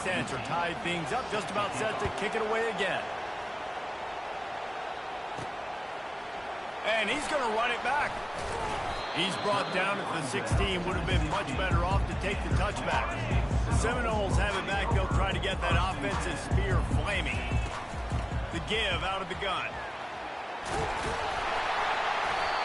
this answer tied things up, just about set to kick it away again. And he's going to run it back. He's brought down at the 16. Would have been much better off to take the touchback. The Seminoles have it back. They'll try to get that offensive spear flaming. The give out of the gun.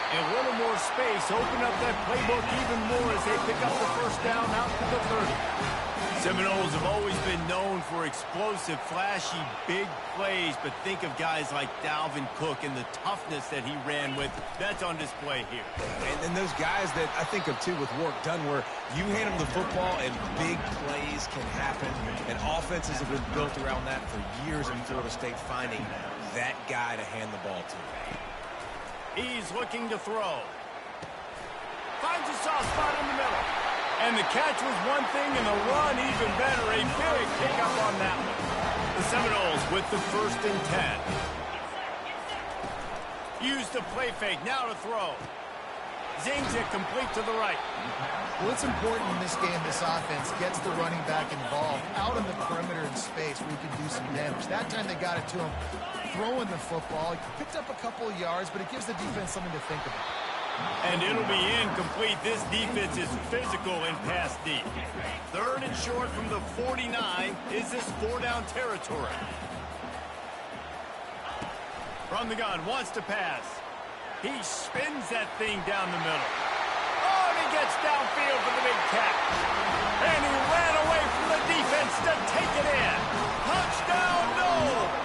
A little more space. Open up that playbook even more as they pick up the first down out to the 30. Seminoles have always been known for explosive, flashy, big plays, but think of guys like Dalvin Cook and the toughness that he ran with. That's on display here. And then those guys that I think of, too, with Warrick Dunn, where you hand them the football and big plays can happen, and offenses have been built around that for years in Florida State, finding that guy to hand the ball to. He's looking to throw. Finds a soft spot in the middle. And the catch was one thing, and the run even better. A big pickup on that one. The Seminoles with the 1st and 10. Use the play fake, now to throw. Zings it complete to the right. Well, it's important in this game, this offense gets the running back involved out on the perimeter in space where he can do some damage. That time they got it to him throwing the football. He picked up a couple of yards, but it gives the defense something to think about. And it'll be incomplete. This defense is physical and pass deep. 3rd and short from the 49. Is this 4-down territory? From the gun, wants to pass. He spins that thing down the middle. Oh, and he gets downfield for the big catch. And he ran away from the defense to take it in. Touchdown, Noles!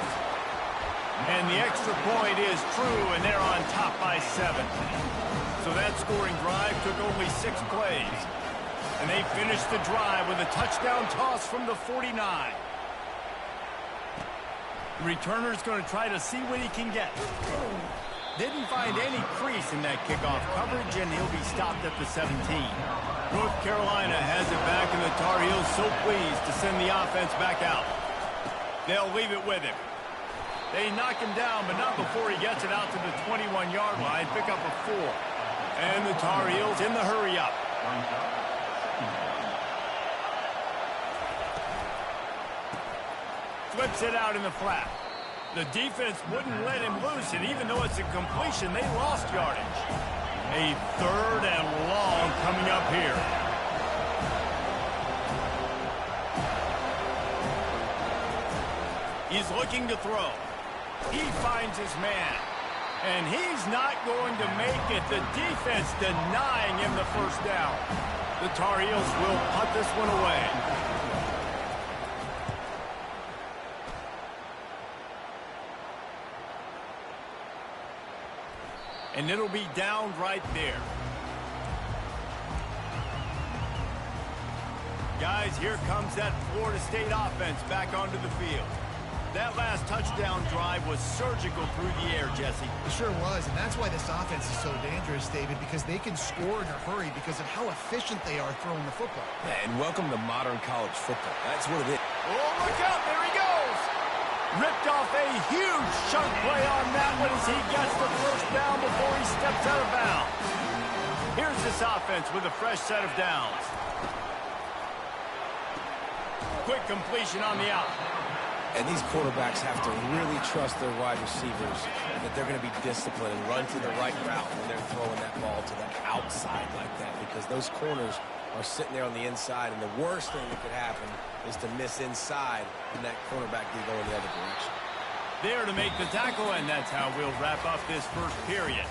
And the extra point is true, and they're on top by 7. So that scoring drive took only 6 plays. And they finished the drive with a touchdown toss from the 49. The returner's going to try to see what he can get. Didn't find any crease in that kickoff coverage, and he'll be stopped at the 17. North Carolina has it back, and the Tar Heels so pleased to send the offense back out. They'll leave it with him. They knock him down, but not before he gets it out to the 21-yard line. Pick up a 4. And the Tar Heels in the hurry-up. Flips it out in the flat. The defense wouldn't let him loose, and even though it's a completion, they lost yardage. A 3rd and long coming up here. He's looking to throw. He finds his man. And he's not going to make it. The defense denying him the first down. The Tar Heels will punt this one away. And it'll be down right there. Guys, here comes that Florida State offense back onto the field. That last touchdown drive was surgical through the air, Jesse. It sure was, and that's why this offense is so dangerous, David, because they can score in a hurry because of how efficient they are throwing the football. And welcome to modern college football. That's what it is. Oh, look out, there he goes! Ripped off a huge chunk play on that one as he gets the first down before he steps out of bounds. Here's this offense with a fresh set of downs. Quick completion on the out. And these quarterbacks have to really trust their wide receivers that they're going to be disciplined and run to the right route when they're throwing that ball to the outside like that, because those corners are sitting there on the inside, and the worst thing that could happen is to miss inside and that cornerback be going the other direction. There to make the tackle, and that's how we'll wrap up this first period.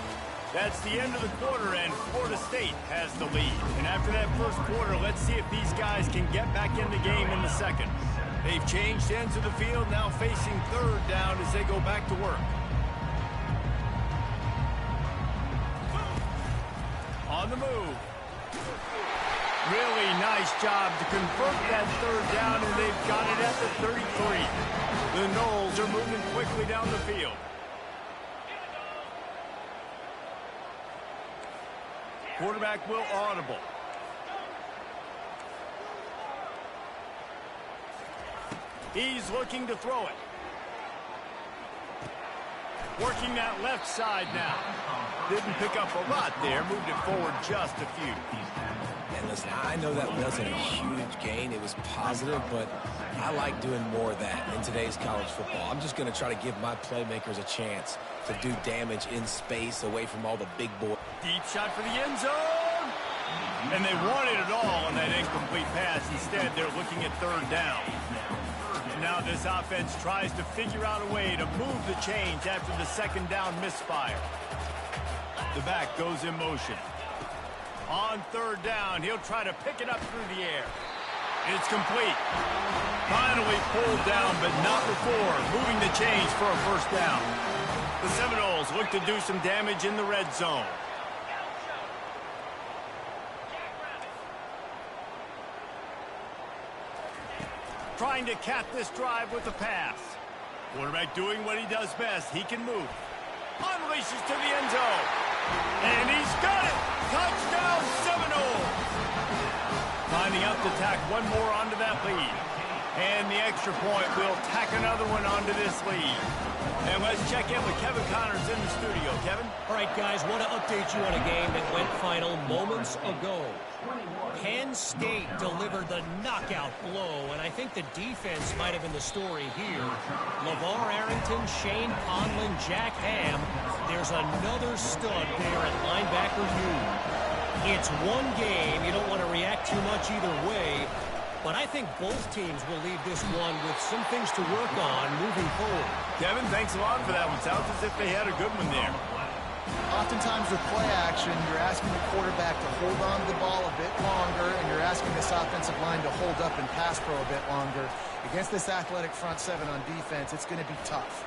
That's the end of the quarter, and Florida State has the lead. And after that first quarter, let's see if these guys can get back in the game in the second. They've changed ends of the field, now facing 3rd down as they go back to work. On the move. Really nice job to convert that 3rd down, and they've got it at the 33. The Noles are moving quickly down the field. Quarterback will audible. He's looking to throw it. Working that left side now. Didn't pick up a lot there. Moved it forward just a few. And listen, I know that wasn't a huge gain. It was positive, but I like doing more of that in today's college football. I'm just going to try to give my playmakers a chance to do damage in space away from all the big boys. Deep shot for the end zone. And they wanted it all on that incomplete pass. Instead, they're looking at third down. And now this offense tries to figure out a way to move the chains after the second down misfire. The back goes in motion. On third down, he'll try to pick it up through the air. It's complete. Finally pulled down, but not before moving the chains for a first down. The Seminoles look to do some damage in the red zone. Trying to cap this drive with a pass. Quarterback doing what he does best. He can move. Unleashes to the end zone. And he's got it! Touchdown Seminoles! Lining up to tack one more onto that lead. And the extra point will tack another one onto this lead. And let's check in with Kevin Connors in the studio. Kevin? All right, guys, want to update you on a game that went final moments ago. Penn State delivered the knockout blow, and I think the defense might have been the story here. LeVar Arrington, Shane Conlon, Jack Ham. There's another stud there at linebacker U. It's one game. You don't want to react too much either way, but I think both teams will leave this one with some things to work on moving forward. Kevin, thanks a lot for that one. Sounds as if they had a good one there. Oftentimes with play action, you're asking the quarterback to hold on to the ball a bit longer, and you're asking this offensive line to hold up and pass pro a bit longer. Against this athletic front seven on defense, it's going to be tough.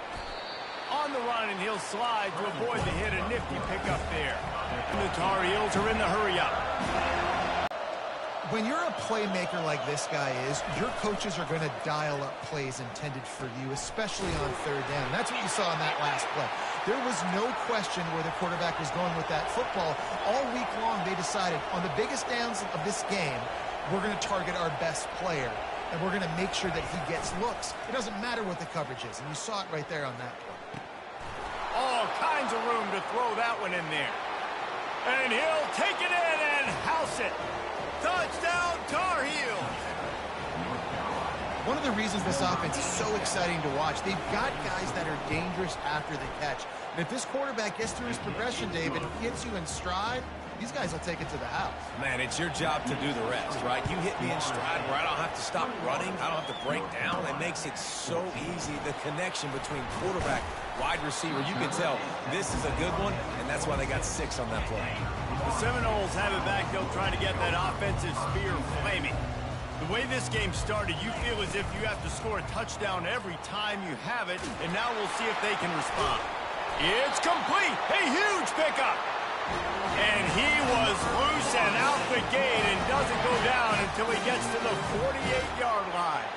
On the run, and he'll slide to avoid the hit. A nifty pickup there. And the Tar Heels are in the hurry-up. When you're a playmaker like this guy is, your coaches are going to dial up plays intended for you, especially on third down. That's what you saw in that last play. There was no question where the quarterback was going with that football. All week long, they decided on the biggest downs of this game, we're going to target our best player, and we're going to make sure that he gets looks. It doesn't matter what the coverage is, and you saw it right there on that play. All kinds of room to throw that one in there. And he'll take it in and house it. Touchdown, Tar Heels. One of the reasons this offense is so exciting to watch, they've got guys that are dangerous after the catch. And if this quarterback gets through his progression, David, hits you in stride, these guys will take it to the house. Man, it's your job to do the rest, right? You hit me in stride where I don't have to stop running. I don't have to break down. It makes it so easy, the connection between quarterback, wide receiver. You can tell this is a good one, and that's why they got 6 on that play. The Seminoles have it back. They'll try to get that offensive spear flaming. The way this game started, you feel as if you have to score a touchdown every time you have it, and now we'll see if they can respond. It's complete. A huge pickup. And he was loose and out the gate and doesn't go down until he gets to the 48-yard line.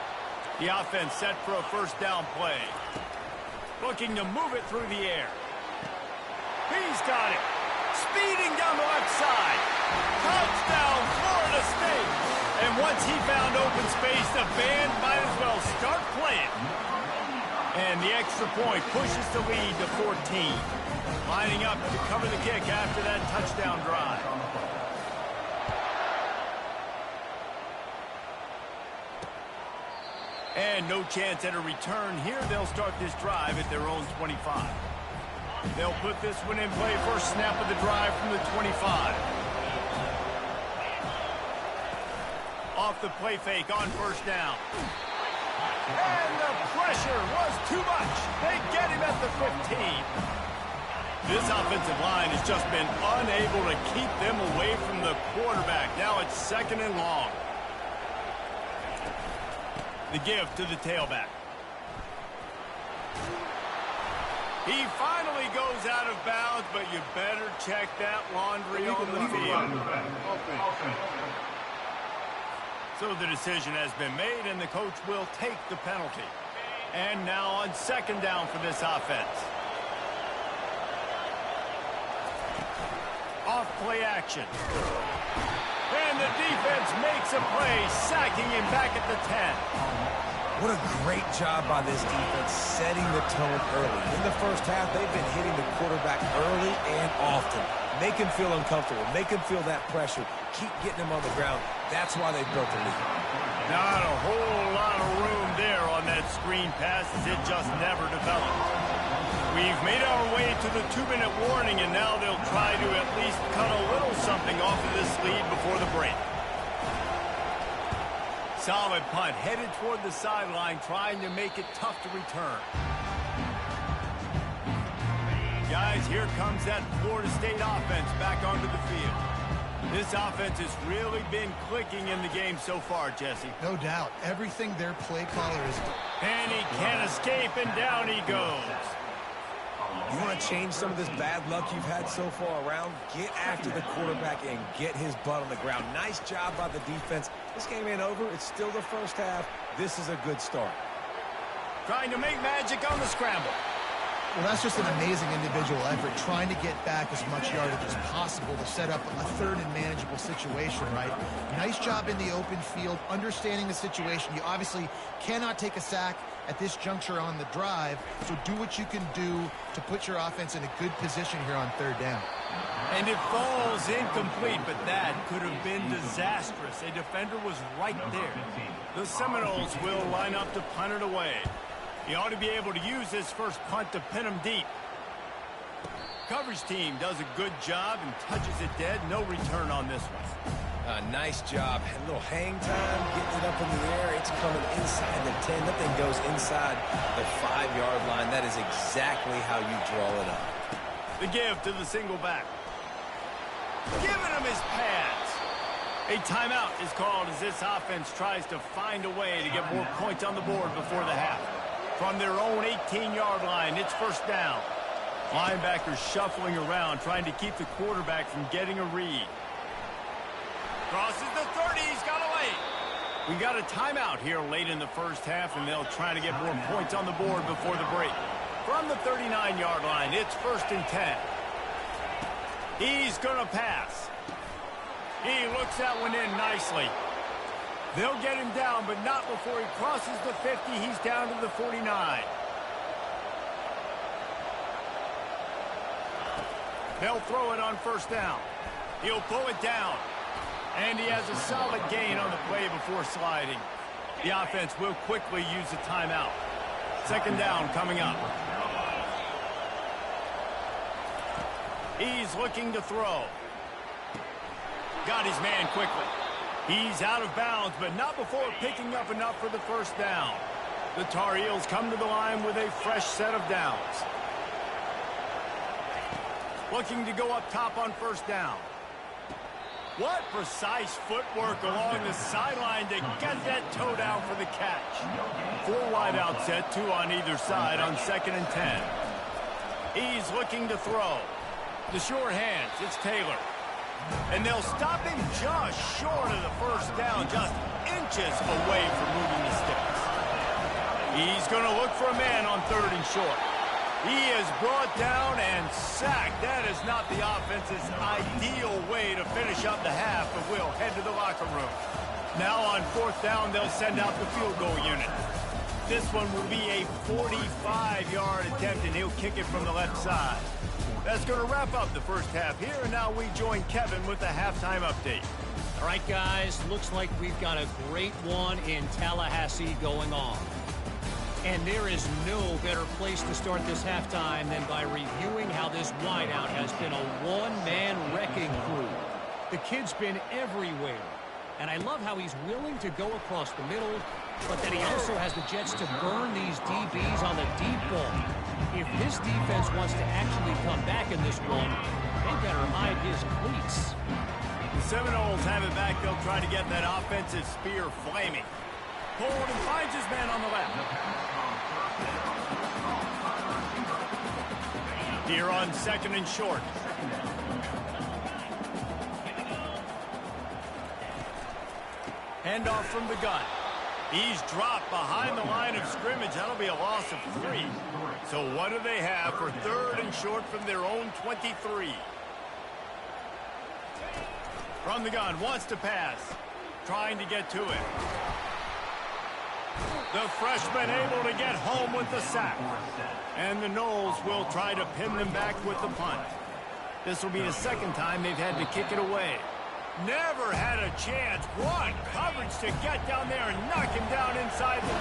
The offense set for a first down play. Looking to move it through the air. He's got it. Speeding down the left side. Touchdown, Florida State. And once he found open space, the band might as well start playing. And the extra point pushes the lead to 14. Lining up to cover the kick after that touchdown drive. And no chance at a return here. They'll start this drive at their own 25. They'll put this one in play. First snap of the drive from the 25. Off the play fake on first down. And the pressure was too much. They get him at the 15. This offensive line has just been unable to keep them away from the quarterback. Now it's second and long. The give to the tailback. He finally goes out of bounds, but you better check that laundry on the field. So the decision has been made, and the coach will take the penalty. And now on second down for this offense. Off play action. And the defense makes a play, sacking him back at the 10. What a great job by this defense setting the tone early. In the first half, they've been hitting the quarterback early and often. Make him feel uncomfortable. Make him feel that pressure. Keep getting him on the ground. That's why they've built the lead. Not a whole lot of room there on that screen pass as it just never developed. We've made our way to the 2-minute warning, and now they'll try to at least cut a little something off of this lead before the break. Solid punt, headed toward the sideline, trying to make it tough to return. Guys, here comes that Florida State offense back onto the field. This offense has really been clicking in the game so far, Jesse. No doubt. Everything their play caller is... And he can't escape, and down he goes. You want to change some of this bad luck you've had so far around? Get after the quarterback and get his butt on the ground. Nice job by the defense. This game ain't over. It's still the first half. This is a good start. Trying to make magic on the scramble. Well, that's just an amazing individual effort, trying to get back as much yardage as possible to set up a third and manageable situation, right? Nice job in the open field, understanding the situation. You obviously cannot take a sack at this juncture on the drive, so do what you can do to put your offense in a good position here on third down. And it falls incomplete, but that could have been disastrous. A defender was right there. The Seminoles will line up to punt it away. He ought to be able to use his first punt to pin him deep. Coverage team does a good job and touches it dead. No return on this one. Nice job. A little hang time, getting it up in the air. It's coming inside the 10. That thing goes inside the 5-yard line. That is exactly how you draw it up. The give to the single back. Giving him his pads. A timeout is called as this offense tries to find a way to get more points on the board before the half. From their own 18-yard line, it's first down. Linebackers shuffling around, trying to keep the quarterback from getting a read. Crosses the 30, he's got away. We got a timeout here late in the first half, and they'll try to get more points on the board before the break. From the 39-yard line, it's first and 10. He's going to pass. He looks that one in nicely. They'll get him down, but not before he crosses the 50. He's down to the 49. They'll throw it on first down. He'll pull it down. And he has a solid gain on the play before sliding. The offense will quickly use a timeout. Second down coming up. He's looking to throw. Got his man quickly. He's out of bounds, but not before picking up enough for the first down. The Tar Heels come to the line with a fresh set of downs. Looking to go up top on first down. What precise footwork along the sideline to get that toe down for the catch. 4 wide out set, 2 on either side on second and 10. He's looking to throw. The short hands, it's Taylor. And they'll stop him just short of the first down, just inches away from moving the sticks. He's going to look for a man on third and short. He is brought down and sacked. That is not the offense's ideal way to finish up the half, but we'll head to the locker room. Now on fourth down, they'll send out the field goal unit. This one will be a 45-yard attempt, and he'll kick it from the left side. That's going to wrap up the first half here, and now we join Kevin with the halftime update. All right, guys, looks like we've got a great one in Tallahassee going on. And there is no better place to start this halftime than by reviewing how this wideout has been a one-man wrecking crew. The kid's been everywhere. And I love how he's willing to go across the middle, but then he also has the jets to burn these DBs on the deep ball. If this defense wants to actually come back in this one, they better hide his cleats. The Seminoles have it back. They'll try to get that offensive spear flaming. Pulled and finds his man on the left. Here on second and short. Handoff from the gun. He's dropped behind the line of scrimmage. That'll be a loss of 3. So what do they have for third and short from their own 23? From the gun, wants to pass. Trying to get to it. The freshman able to get home with the sack. And the Noles will try to pin them back with the punt. This will be the second time they've had to kick it away. Never had a chance. What coverage to get down there and knock him down inside the 10.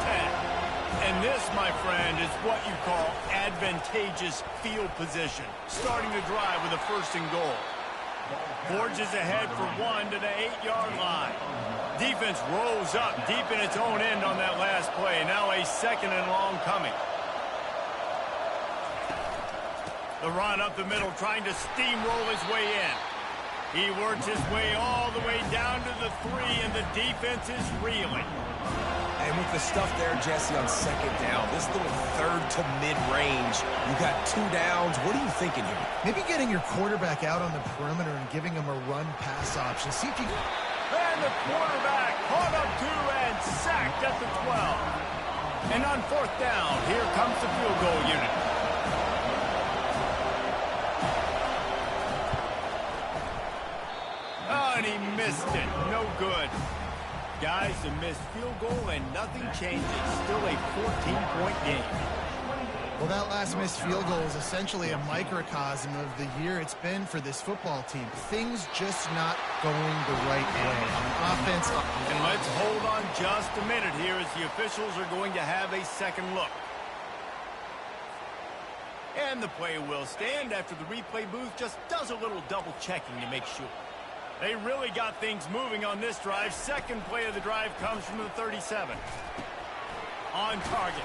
And this, my friend, is what you call advantageous field position. Starting the drive with a 1st and goal. Forges ahead for 1 to the 8-yard line. Defense rolls up deep in its own end on that last play. Now a 2nd and long coming. The run up the middle, trying to steamroll his way in. He works his way all the way down to the 3, and the defense is reeling. And with the stuff there, Jesse, on 2nd down, this little 3rd to mid-range, you got 2 downs. What are you thinking here? Maybe getting your quarterback out on the perimeter and giving him a run-pass option. See if you can... And the quarterback caught up to and sacked at the 12. And on 4th down, here comes the field goal unit. Oh, and he missed it. No good. Guys, a missed field goal and nothing changes. Still a 14-point game. Well, that last missed field goal is essentially a microcosm of the year it's been for this football team. Things just not going the right way on offense. And let's hold on just a minute here as the officials are going to have a second look. And the play will stand after the replay booth just does a little double checking to make sure. They really got things moving on this drive. Second play of the drive comes from the 37. On target.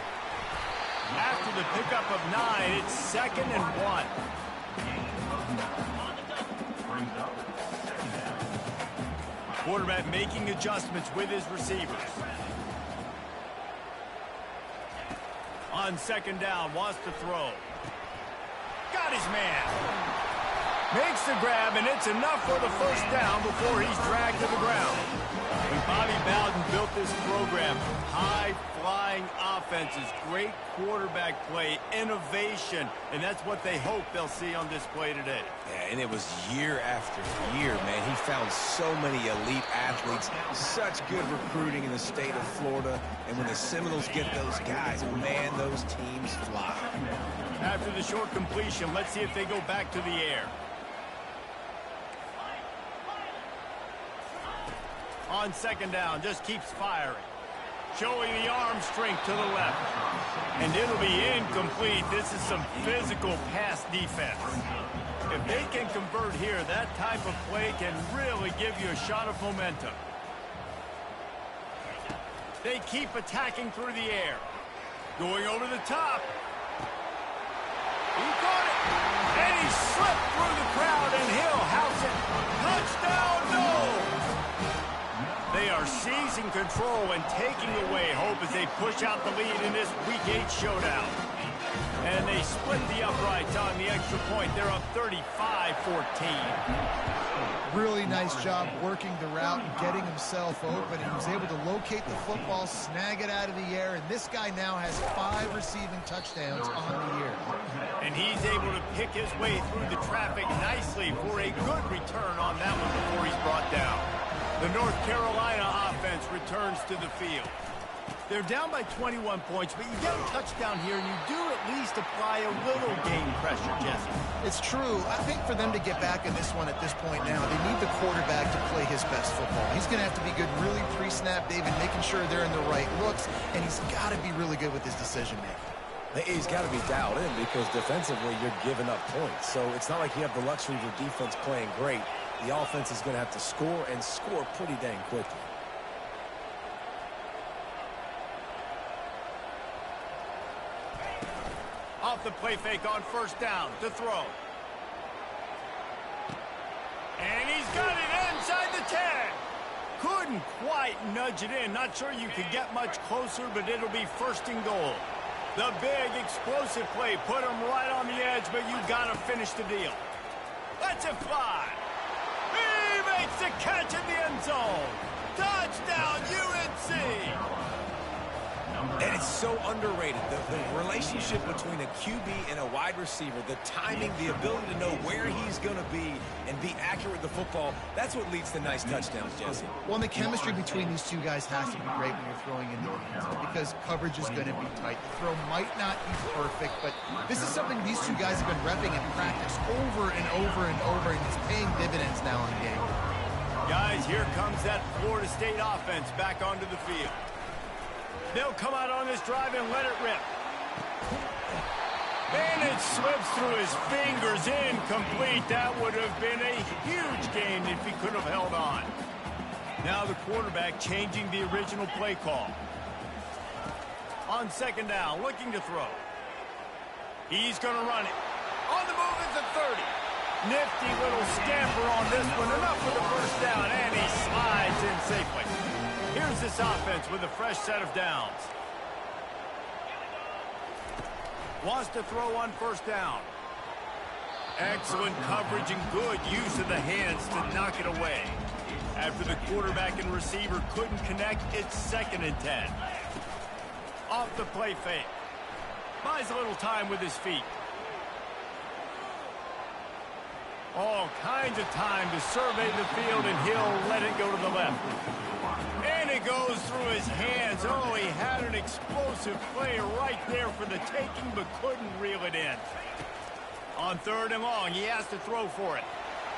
After the pickup of 9, it's 2nd and 1. Quarterback making adjustments with his receivers. On 2nd down, wants to throw. Got his man. Makes the grab, and it's enough for the 1st down before he's dragged to the ground. When Bobby Bowden built this program, high-flying offenses, great quarterback play, innovation, and that's what they hope they'll see on display today. Yeah, and it was year after year, man. He found so many elite athletes, such good recruiting in the state of Florida, and when the Seminoles get those guys, man, those teams fly. After the short completion, let's see if they go back to the air. On 2nd down, just keeps firing. Showing the arm strength to the left. And it'll be incomplete. This is some physical pass defense. If they can convert here, that type of play can really give you a shot of momentum. They keep attacking through the air. Going over the top. He caught it. And he slipped through the crowd, and he'll house it. Touchdown, no! They are seizing control and taking away hope as they push out the lead in this Week 8 showdown. And they split the uprights on the extra point. They're up 35-14. Really nice job working the route and getting himself open. He was able to locate the football, snag it out of the air, and this guy now has 5 receiving touchdowns on the year. And he's able to pick his way through the traffic nicely for a good return on that one before he's brought down. The North Carolina offense returns to the field. They're down by 21 points, but you get a touchdown here, and you do at least apply a little game pressure, Jesse. It's true. I think for them to get back in this one at this point now, they need the quarterback to play his best football. He's going to have to be good really pre-snap, David, making sure they're in the right looks, and he's got to be really good with his decision-making. He's got to be dialed in because defensively you're giving up points. So it's not like you have the luxury of your defense playing great. The offense is going to have to score and score pretty dang quickly. Off the play fake on 1st down to throw. And he's got it inside the 10. Couldn't quite nudge it in. Not sure you could get much closer, but it'll be 1st and goal. The big explosive play put him right on the edge, but you got to finish the deal. Let's it fly. He makes the catch in the end zone. Touchdown, UNC. And It's so underrated. The relationship between a QB and a wide receiver, the timing, the ability to know where he's going to be and be accurate with the football, that's what leads to nice touchdowns, Jesse. Well, and the chemistry between these two guys has to be great when you're throwing into the end zone because coverage is going to be tight. The throw might not be perfect, but this is something these two guys have been repping in practice over and over and over, and it's paying dividends now in game. Guys, here comes that Florida State offense back onto the field. They'll come out on this drive and let it rip. And it slips through his fingers, incomplete. That would have been a huge gain if he could have held on. Now the quarterback changing the original play call. On second down, looking to throw. He's going to run it. On the move is the 30. Nifty little scamper on this one. Enough for the first down, and he slides in safely. Here's this offense with a fresh set of downs. Wants to throw on first down. Excellent coverage and good use of the hands to knock it away. After the quarterback and receiver couldn't connect, it's 2nd and 10. Off the play fake. Buys a little time with his feet. All kinds of time to survey the field, and he'll let it go to the left. And it goes through his hands. Oh, he had an explosive play right there for the taking, but couldn't reel it in. On 3rd and long, he has to throw for it.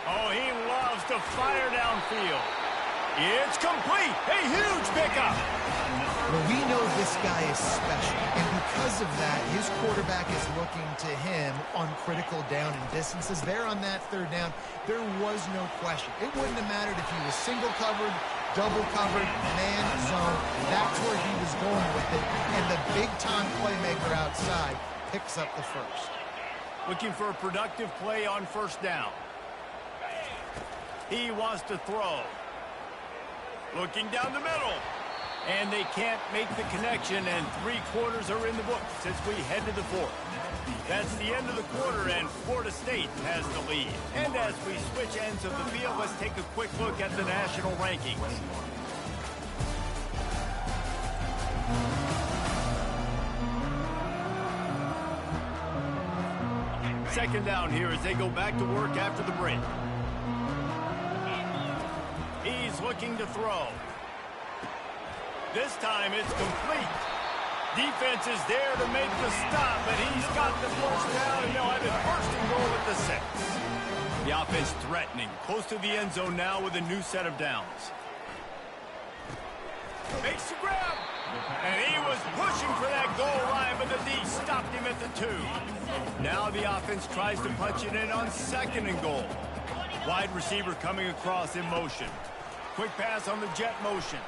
Oh, he loves to fire downfield. It's complete. A huge pickup. Well, we know this guy is special, and because of that, his quarterback is looking to him on critical down and distances. There on that 3rd down, there was no question. It wouldn't have mattered if he was single covered, double covered, man zone. That's where he was going with it, and the big-time playmaker outside picks up the first. Looking for a productive play on first down. He wants to throw. Looking down the middle. And they can't make the connection, and 3 quarters are in the books as we head to the 4th. That's the end of the quarter, and Florida State has the lead. And as we switch ends of the field, let's take a quick look at the national rankings. Second down here as they go back to work after the break. He's looking to throw. This time it's complete. Defense is there to make the stop, but he's got the first down, and they'll have it 1st and goal at the 6. The offense threatening, close to the end zone now with a new set of downs. Makes the grab, and he was pushing for that goal line, but the D stopped him at the 2. Now the offense tries to punch it in on 2nd and goal. Wide receiver coming across in motion. Quick pass on the jet motion.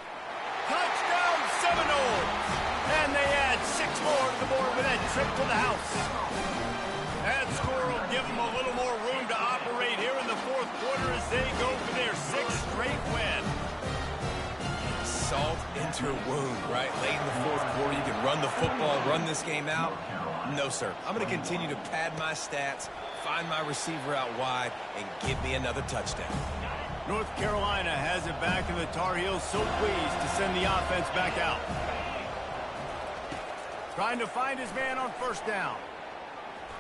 Touchdown Seminoles! And they add 6 more to the board with that trip to the house. That score will give them a little more room to operate here in the 4th quarter as they go for their 6th straight win. Salt into wound, right? Late in the 4th quarter, you can run the football, run this game out. No, sir. I'm going to continue to pad my stats, find my receiver out wide, and give me another touchdown. North Carolina has it back, and the Tar Heels so pleased to send the offense back out. Trying to find his man on first down.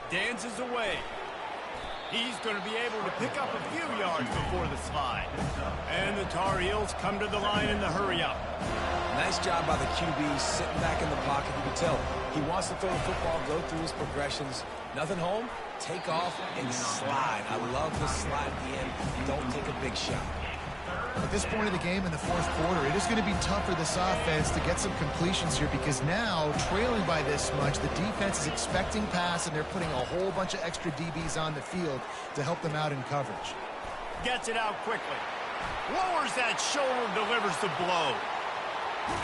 Dances away. He's going to be able to pick up a few yards before the slide. And the Tar Heels come to the line in the hurry-up. Nice job by the QB sitting back in the pocket. You can tell he wants to throw the football, go through his progressions. Nothing home, take off, and slide. I love the slide at the end. Don't take a big shot. At this point of the game in the 4th quarter, it is going to be tough for this offense to get some completions here because now, trailing by this much, the defense is expecting pass, and they're putting a whole bunch of extra DBs on the field to help them out in coverage. Gets it out quickly. Lowers that shoulder, delivers the blow.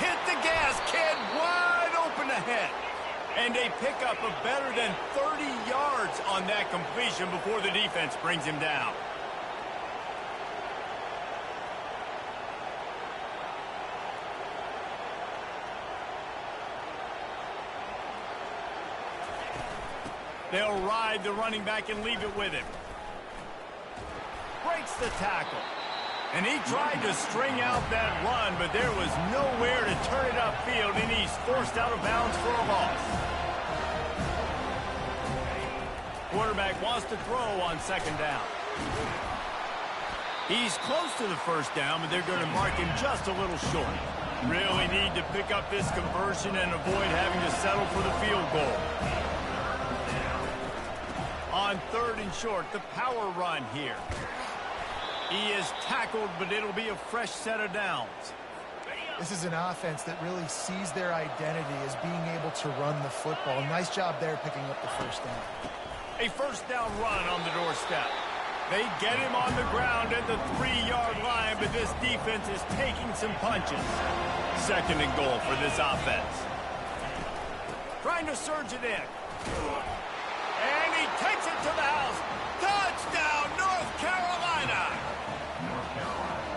Hit the gas, kid, wide open ahead. And a pickup of better than 30 yards on that completion before the defense brings him down. They'll ride the running back and leave it with him. Breaks the tackle. And he tried to string out that run, but there was nowhere to turn it upfield, and he's forced out of bounds for a loss. Quarterback wants to throw on second down. He's close to the first down, but they're going to mark him just a little short. Really need to pick up this conversion and avoid having to settle for the field goal. On third and short, the power run here. He is tackled, but it'll be a fresh set of downs. This is an offense that really sees their identity as being able to run the football. Nice job there picking up the first down. A first down run on the doorstep. They get him on the ground at the 3-yard line, but this defense is taking some punches. Second and goal for this offense. Trying to surge it in. And he takes it to the house. Touchdown, North Carolina!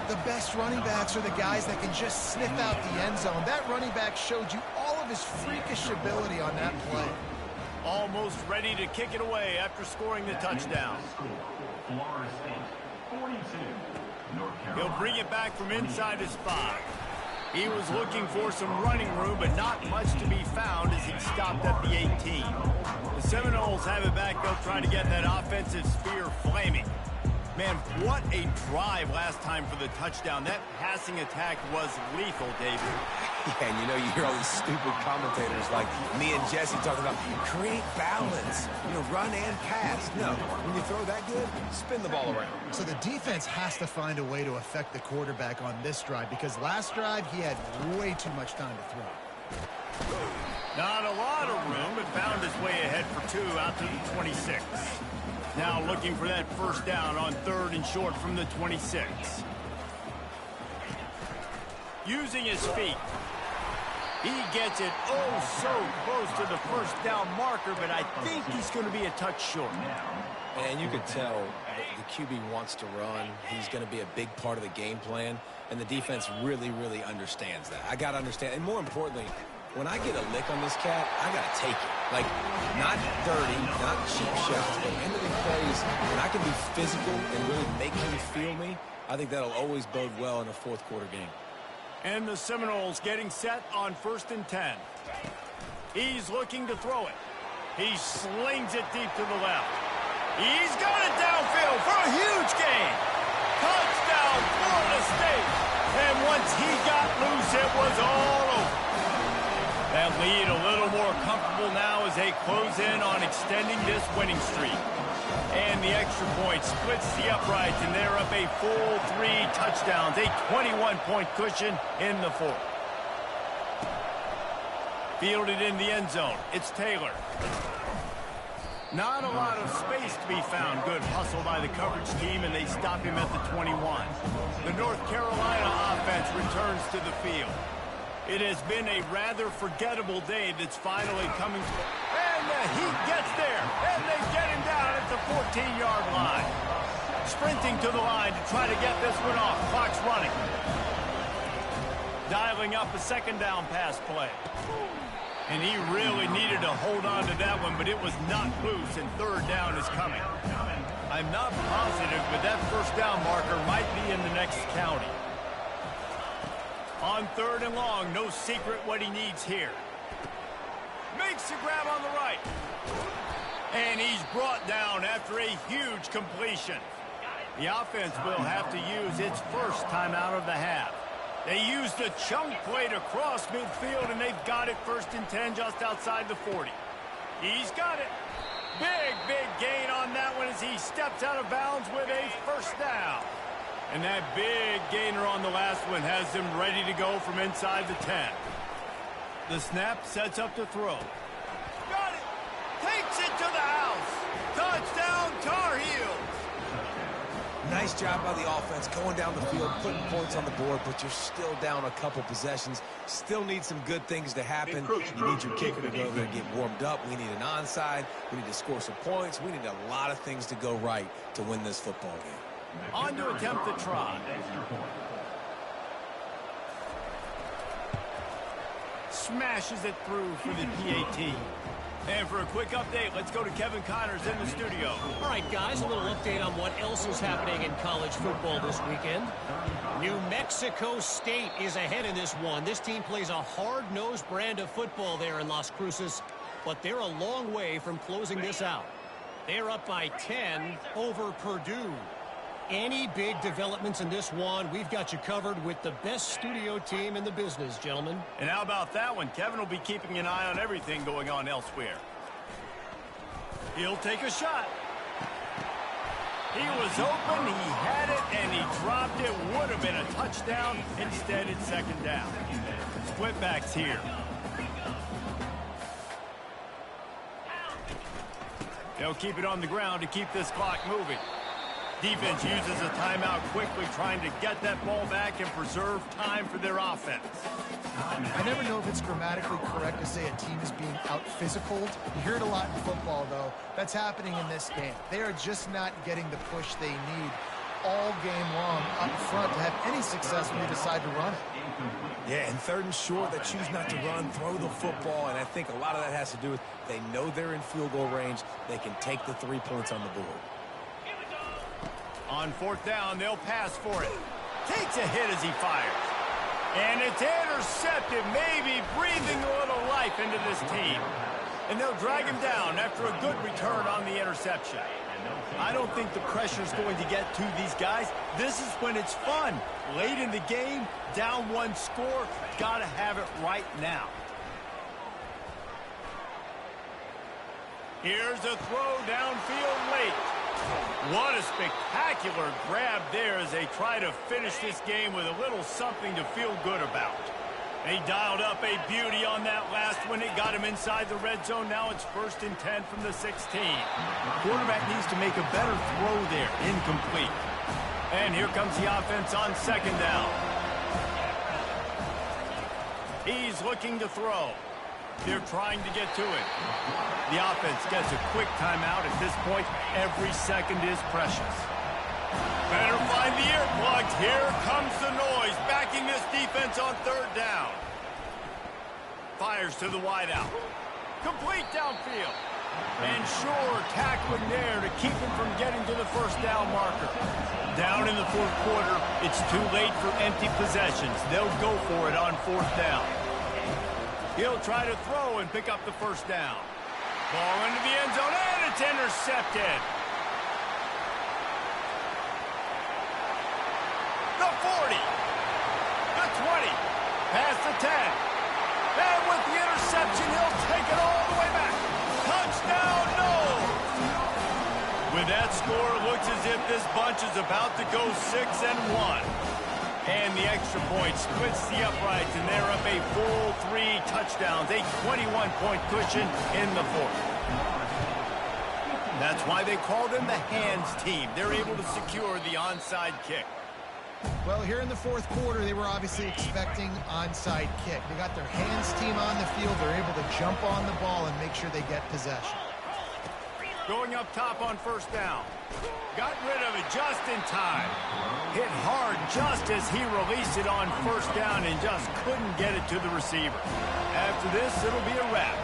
The best running backs are the guys that can just sniff out the end zone. That running back showed you all of his freakish ability on that play. Almost ready to kick it away after scoring the touchdown. He'll bring it back from inside his 5. He was looking for some running room, but not much to be found as he stopped at the 18. The Seminoles have it back. They'll try to get that offensive spear flaming. Man, what a drive last time for the touchdown. That passing attack was lethal, David. Yeah, and you know, you hear all these stupid commentators like me and Jesse talking about create balance, you know, run and pass. No, when you throw that good, spin the ball around. So the defense has to find a way to affect the quarterback on this drive, because last drive he had way too much time to throw. Not a lot of room, but found his way ahead for 2 out to the 26. Now looking for that first down on third and short from the 26. Using his feet. He gets it oh so close to the first down marker, but I think he's going to be a touch short. And you can tell the QB wants to run. He's going to be a big part of the game plan, and the defense really, really understands that. I got to understand, and more importantly, when I get a lick on this cat, I got to take it. Like, not dirty, not cheap shots, but end of the plays, when I can be physical and really make him feel me, I think that'll always bode well in a fourth quarter game. And the Seminoles getting set on 1st and 10. He's looking to throw it. He slings it deep to the left. He's got it downfield for a huge gain. Touchdown, Florida State. And once he got loose, it was all over. That lead a little more comfortable now as they close in on extending this winning streak. And the extra point splits the uprights, and they're up a full 3 touchdowns, a 21-point cushion in the 4th. Fielded in the end zone. It's Taylor. Not a lot of space to be found. Good hustle by the coverage team, and they stop him at the 21. The North Carolina offense returns to the field. It has been a rather forgettable day that's finally coming to... And he gets there, and they get him down at the 14-yard line. Sprinting to the line to try to get this one off. Clock's running. Dialing up a second down pass play. And he really needed to hold on to that one, but it was not loose, and third down is coming. I'm not positive, but that first down marker might be in the next county. On third and long, no secret what he needs here. Makes the grab on the right. And he's brought down after a huge completion. The offense will have to use its first timeout of the half. They used a chunk play to cross midfield, and they've got it 1st and 10 just outside the 40. He's got it. Big gain on that one as he steps out of bounds with a first down. And that big gainer on the last one has him ready to go from inside the 10. The snap sets up to throw. Got it. Takes it to the house. Touchdown, Tar Heels. Nice job by the offense going down the field, putting points on the board, but you're still down a couple possessions. Still need some good things to happen. You need your kicker to go there and get warmed up. We need an onside. We need to score some points. We need a lot of things to go right to win this football game. On to attempt the try. Smashes it through for the PAT. And for a quick update, let's go to Kevin Connors in the studio. All right, guys, a little update on what else is happening in college football this weekend. New Mexico State is ahead in this one. This team plays a hard-nosed brand of football there in Las Cruces, but they're a long way from closing this out. They're up by 10 over Purdue. Any big developments in this one, we've got you covered with the best studio team in the business, gentlemen. And how about that one? Kevin will be keeping an eye on everything going on elsewhere. He'll take a shot. He was open, he had it, and he dropped it. Would have been a touchdown. Instead, it's second down. Split backs here. They'll keep it on the ground to keep this clock moving. Defense uses a timeout quickly, trying to get that ball back and preserve time for their offense. I never know if it's grammatically correct to say a team is being out-physicaled. You hear it a lot in football, though. That's happening in this game. They are just not getting the push they need all game long up front to have any success when they decide to run it. Yeah, and third and short, they choose not to run, throw the football, and I think a lot of that has to do with they know they're in field goal range. They can take the 3 points on the board. On fourth down, they'll pass for it. Takes a hit as he fires. And it's intercepted, maybe breathing a little life into this team. And they'll drag him down after a good return on the interception. I don't think the pressure's going to get to these guys. This is when it's fun. Late in the game, down one score, got to have it right now. Here's a throw downfield late. What a spectacular grab there as they try to finish this game with a little something to feel good about. They dialed up a beauty on that last one. It got him inside the red zone. Now it's 1st and 10 from the 16. Quarterback needs to make a better throw there. Incomplete. And here comes the offense on second down. He's looking to throw. They're trying to get to it. The offense gets a quick timeout. At this point, every second is precious. Better find the earplugs. Here comes the noise, backing this defense on third down. Fires to the wideout. Complete downfield. And sure, tackling there to keep him from getting to the first down marker. Down in the fourth quarter, it's too late for empty possessions. They'll go for it on fourth down. He'll try to throw and pick up the first down. Ball into the end zone, and it's intercepted. The 40. The 20. Past the 10. And with the interception, he'll take it all the way back. Touchdown, no! With that score, it looks as if this bunch is about to go 6-1. And the extra point splits the uprights, and they're up a full 3 touchdowns, a 21-point cushion in the fourth. That's why they call them the hands team. They're able to secure the onside kick. Well, here in the fourth quarter, they were obviously expecting onside kick. They got their hands team on the field. They're able to jump on the ball and make sure they get possession. Going up top on first down. Got rid of it just in time. Hit hard just as he released it on first down and just couldn't get it to the receiver. After this, it'll be a wrap.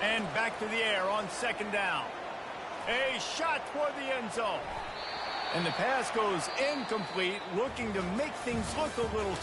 And back to the air on second down. A shot toward the end zone. And the pass goes incomplete, looking to make things look a little